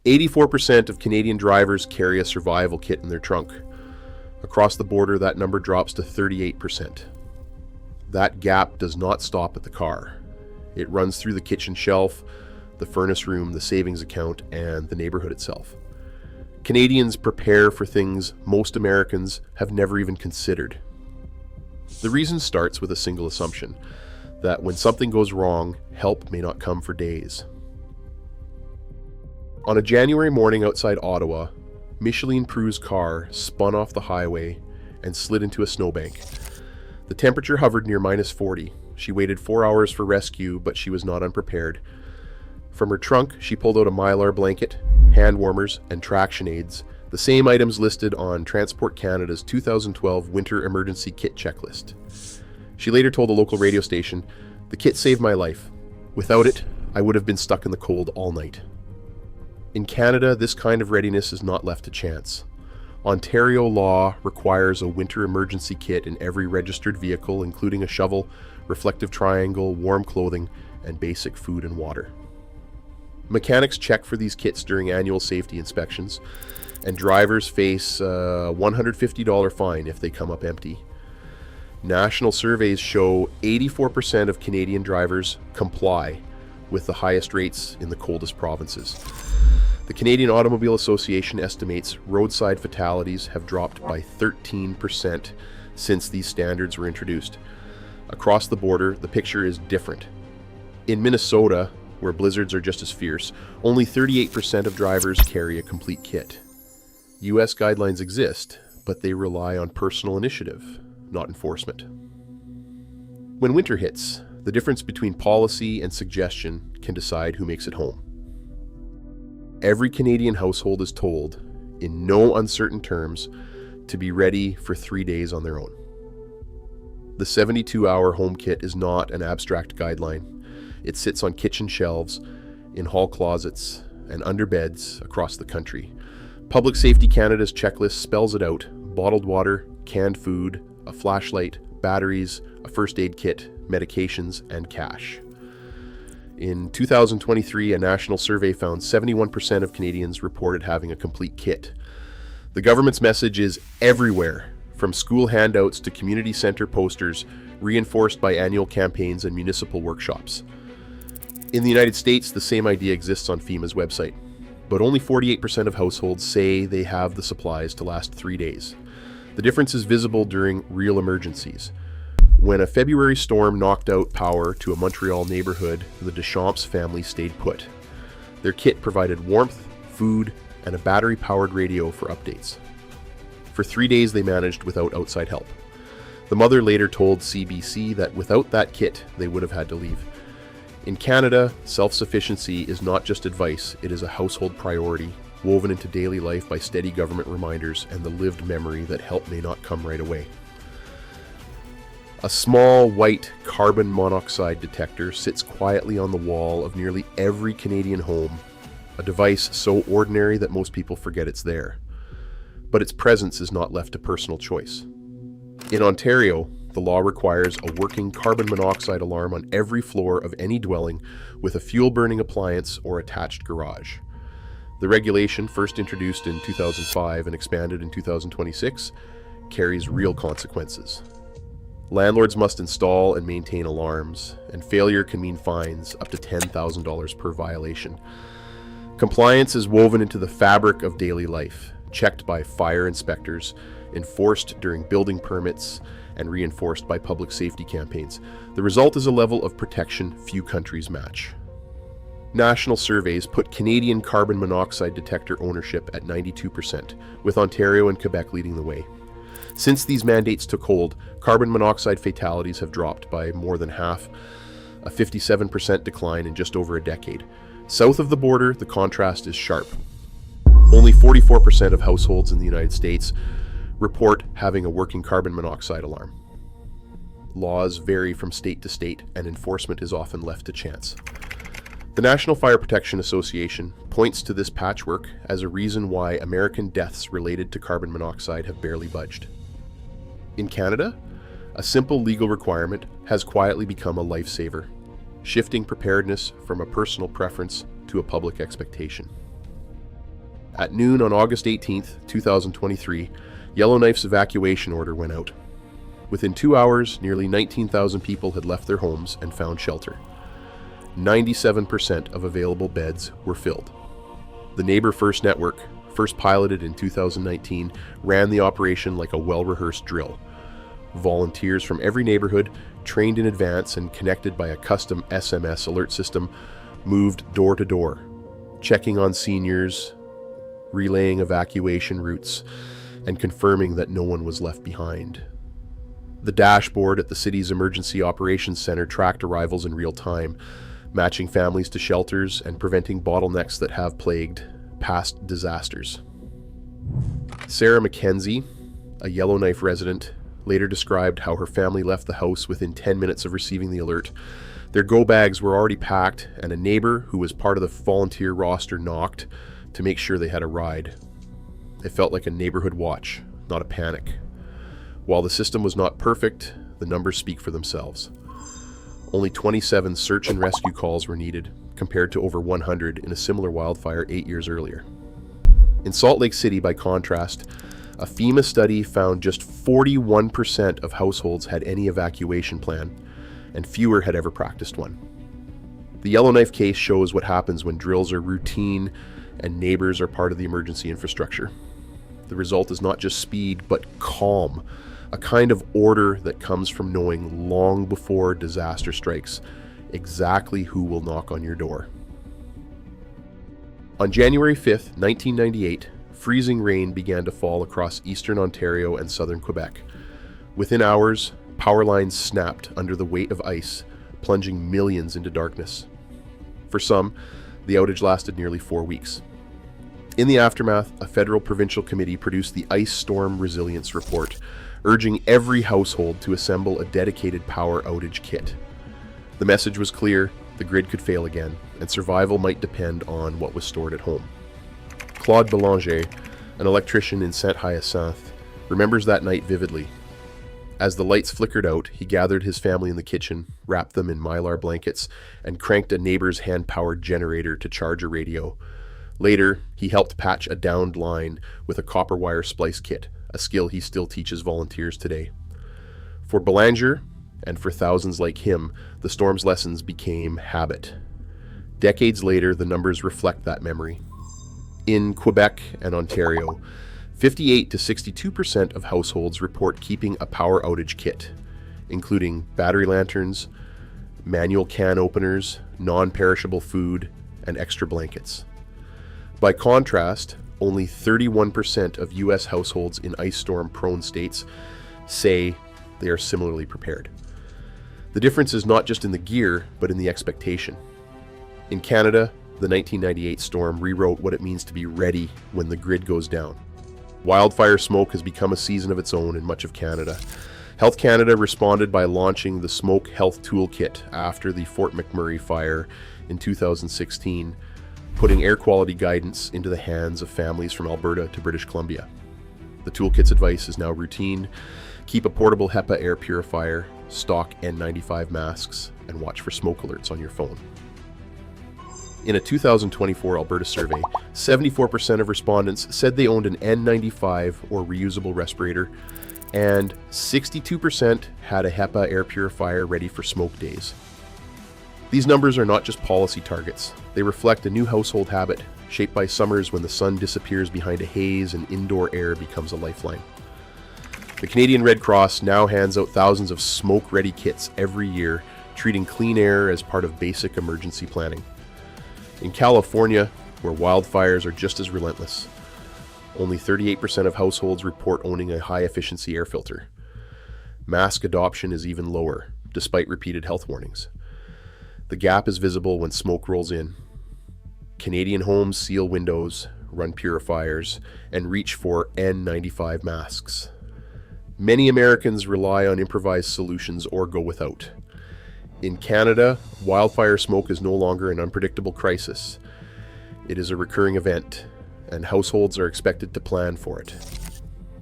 84% of Canadian drivers carry a survival kit in their trunk. Across the border, that number drops to 38%. That gap does not stop at the car. It runs through the kitchen shelf, the furnace room, the savings account, and the neighborhood itself. Canadians prepare for things most Americans have never even considered. The reason starts with a single assumption, that when something goes wrong, help may not come for days. On a January morning outside Ottawa, Micheline Prou's car spun off the highway and slid into a snowbank. The temperature hovered near -40. She waited 4 hours for rescue, but she was not unprepared. From her trunk, she pulled out a Mylar blanket, hand warmers, and traction aids, the same items listed on Transport Canada's 2012 Winter Emergency Kit Checklist. She later told a local radio station, "The kit saved my life. Without it, I would have been stuck in the cold all night." In Canada, this kind of readiness is not left to chance. Ontario law requires a winter emergency kit in every registered vehicle, including a shovel, reflective triangle, warm clothing, and basic food and water. Mechanics check for these kits during annual safety inspections, and drivers face a $150 fine if they come up empty. National surveys show 84% of Canadian drivers comply, with the highest rates in the coldest provinces. The Canadian Automobile Association estimates roadside fatalities have dropped by 13% since these standards were introduced. Across the border, the picture is different. In Minnesota, where blizzards are just as fierce, only 38% of drivers carry a complete kit. US guidelines exist, but they rely on personal initiative, not enforcement. When winter hits, the difference between policy and suggestion can decide who makes it home. Every Canadian household is told, in no uncertain terms, to be ready for 3 days on their own. The 72-hour home kit is not an abstract guideline. It sits on kitchen shelves, in hall closets, and under beds across the country. Public Safety Canada's checklist spells it out: bottled water, canned food, a flashlight, batteries, a first aid kit, medications, and cash. In 2023, a national survey found 71% of Canadians reported having a complete kit. The government's message is everywhere, from school handouts to community center posters, reinforced by annual campaigns and municipal workshops. In the United States, the same idea exists on FEMA's website, but only 48% of households say they have the supplies to last 3 days. The difference is visible during real emergencies. When a February storm knocked out power to a Montreal neighborhood, the Deschamps family stayed put. Their kit provided warmth, food, and a battery-powered radio for updates. For 3 days they managed without outside help. The mother later told CBC that without that kit, they would have had to leave. In Canada, self-sufficiency is not just advice, it is a household priority, woven into daily life by steady government reminders and the lived memory that help may not come right away. A small white carbon monoxide detector sits quietly on the wall of nearly every Canadian home, a device so ordinary that most people forget it's there. But its presence is not left to personal choice. In Ontario, the law requires a working carbon monoxide alarm on every floor of any dwelling with a fuel-burning appliance or attached garage. The regulation, first introduced in 2005 and expanded in 2026, carries real consequences. Landlords must install and maintain alarms, and failure can mean fines up to $10,000 per violation. Compliance is woven into the fabric of daily life, checked by fire inspectors, enforced during building permits, and reinforced by public safety campaigns. The result is a level of protection few countries match. National surveys put Canadian carbon monoxide detector ownership at 92%, with Ontario and Quebec leading the way. Since these mandates took hold, carbon monoxide fatalities have dropped by more than half, a 57% decline in just over a decade. South of the border, the contrast is sharp. Only 44% of households in the United States report having a working carbon monoxide alarm. Laws vary from state to state, and enforcement is often left to chance. The National Fire Protection Association points to this patchwork as a reason why American deaths related to carbon monoxide have barely budged. In Canada, a simple legal requirement has quietly become a lifesaver, shifting preparedness from a personal preference to a public expectation. At noon on August 18th, 2023, Yellowknife's evacuation order went out. Within 2 hours, nearly 19,000 people had left their homes and found shelter. 97% of available beds were filled. The Neighbor First Network, first piloted in 2019, ran the operation like a well-rehearsed drill. Volunteers from every neighborhood, trained in advance and connected by a custom SMS alert system, moved door to door, checking on seniors, relaying evacuation routes, and confirming that no one was left behind. The dashboard at the city's Emergency Operations Center tracked arrivals in real time, matching families to shelters and preventing bottlenecks that have plagued past disasters. Sarah McKenzie, a Yellowknife resident, later described how her family left the house within 10 minutes of receiving the alert. Their go bags were already packed, and a neighbor who was part of the volunteer roster knocked to make sure they had a ride. It felt like a neighborhood watch, not a panic. While the system was not perfect, the numbers speak for themselves. Only 27 search and rescue calls were needed, compared to over 100 in a similar wildfire 8 years earlier. In Salt Lake City, by contrast, a FEMA study found just 41% of households had any evacuation plan, and fewer had ever practiced one. The Yellowknife case shows what happens when drills are routine and neighbors are part of the emergency infrastructure. The result is not just speed, but calm, a kind of order that comes from knowing long before disaster strikes exactly who will knock on your door. On January 5th, 1998, freezing rain began to fall across eastern Ontario and southern Quebec. Within hours, power lines snapped under the weight of ice, plunging millions into darkness. For some, the outage lasted nearly 4 weeks. In the aftermath, a federal provincial committee produced the Ice Storm Resilience Report, urging every household to assemble a dedicated power outage kit. The message was clear: the grid could fail again, and survival might depend on what was stored at home. Claude Belanger, an electrician in Saint-Hyacinthe, remembers that night vividly. As the lights flickered out, he gathered his family in the kitchen, wrapped them in mylar blankets, and cranked a neighbor's hand-powered generator to charge a radio. Later, he helped patch a downed line with a copper wire splice kit, a skill he still teaches volunteers today. For Belanger, and for thousands like him, the storm's lessons became habit. Decades later, the numbers reflect that memory. In Quebec and Ontario, 58 to 62% of households report keeping a power outage kit, including battery lanterns, manual can openers, non-perishable food, and extra blankets. By contrast, only 31% of U.S. households in ice storm-prone states say they are similarly prepared. The difference is not just in the gear, but in the expectation. In Canada, the 1998 storm rewrote what it means to be ready when the grid goes down. Wildfire smoke has become a season of its own in much of Canada. Health Canada responded by launching the Smoke Health Toolkit after the Fort McMurray fire in 2016, putting air quality guidance into the hands of families from Alberta to British Columbia. The toolkit's advice is now routine: keep a portable HEPA air purifier, stock N95 masks, and watch for smoke alerts on your phone. In a 2024 Alberta survey, 74% of respondents said they owned an N95 or reusable respirator, and 62% had a HEPA air purifier ready for smoke days. These numbers are not just policy targets. They reflect a new household habit, shaped by summers when the sun disappears behind a haze and indoor air becomes a lifeline. The Canadian Red Cross now hands out thousands of smoke-ready kits every year, treating clean air as part of basic emergency planning. In California, where wildfires are just as relentless, only 38% of households report owning a high-efficiency air filter. Mask adoption is even lower, despite repeated health warnings. The gap is visible when smoke rolls in. Canadian homes seal windows, run purifiers, and reach for N95 masks. Many Americans rely on improvised solutions or go without. In Canada, wildfire smoke is no longer an unpredictable crisis. It is a recurring event, and households are expected to plan for it.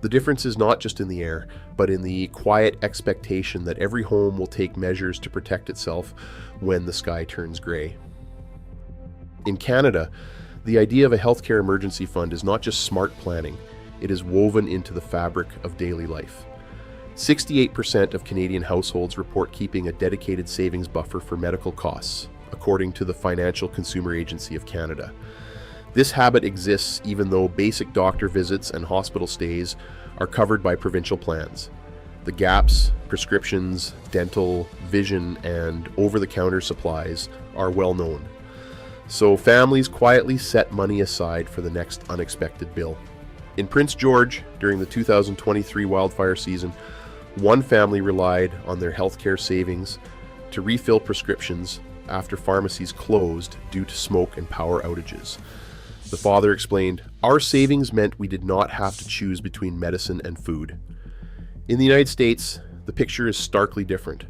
The difference is not just in the air, but in the quiet expectation that every home will take measures to protect itself when the sky turns gray. In Canada, The idea of a healthcare emergency fund is not just smart planning, it is woven into the fabric of daily life. 68% of Canadian households report keeping a dedicated savings buffer for medical costs, according to the Financial Consumer Agency of Canada. This habit exists even though basic doctor visits and hospital stays are covered by provincial plans. The gaps, prescriptions, dental, vision, and over-the-counter supplies are well known. So families quietly set money aside for the next unexpected bill. In Prince George, during the 2023 wildfire season, one family relied on their healthcare savings to refill prescriptions after pharmacies closed due to smoke and power outages. The father explained, "Our savings meant we did not have to choose between medicine and food." In the United States, the picture is starkly different.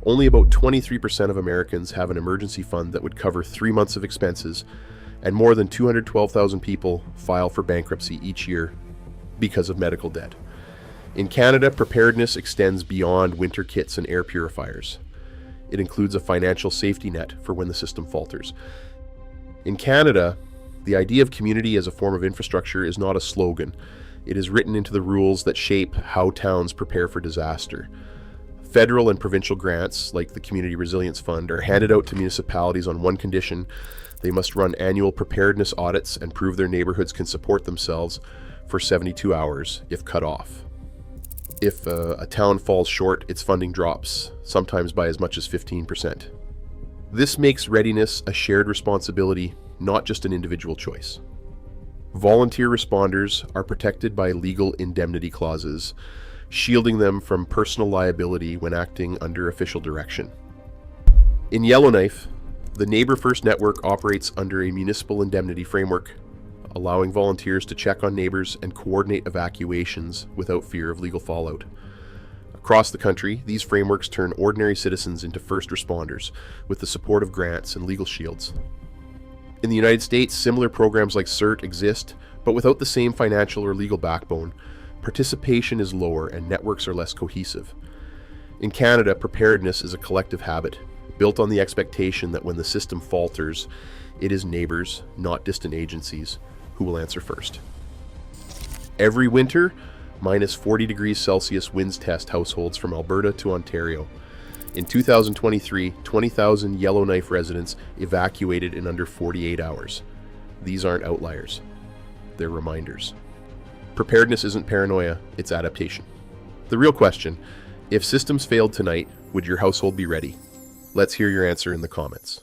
Only about 23% of Americans have an emergency fund that would cover 3 months of expenses, and more than 212,000 people file for bankruptcy each year because of medical debt. In Canada, preparedness extends beyond winter kits and air purifiers. It includes a financial safety net for when the system falters. In Canada, the idea of community as a form of infrastructure is not a slogan. It is written into the rules that shape how towns prepare for disaster. Federal and provincial grants, like the Community Resilience Fund, are handed out to municipalities on one condition: they must run annual preparedness audits and prove their neighborhoods can support themselves for 72 hours if cut off. If a town falls short, its funding drops, sometimes by as much as 15%. This makes readiness a shared responsibility, not just an individual choice. Volunteer responders are protected by legal indemnity clauses, shielding them from personal liability when acting under official direction. In Yellowknife, the Neighbor First Network operates under a municipal indemnity framework, allowing volunteers to check on neighbors and coordinate evacuations without fear of legal fallout. Across the country, these frameworks turn ordinary citizens into first responders with the support of grants and legal shields. In the United States, similar programs like CERT exist, but without the same financial or legal backbone. Participation is lower and networks are less cohesive. In Canada, preparedness is a collective habit, built on the expectation that when the system falters, it is neighbors, not distant agencies, who will answer first. Every winter, minus 40 degrees Celsius winds test households from Alberta to Ontario. In 2023, 20,000 Yellowknife residents evacuated in under 48 hours. These aren't outliers. They're reminders. Preparedness isn't paranoia, it's adaptation. The real question: if systems failed tonight, would your household be ready? Let's hear your answer in the comments.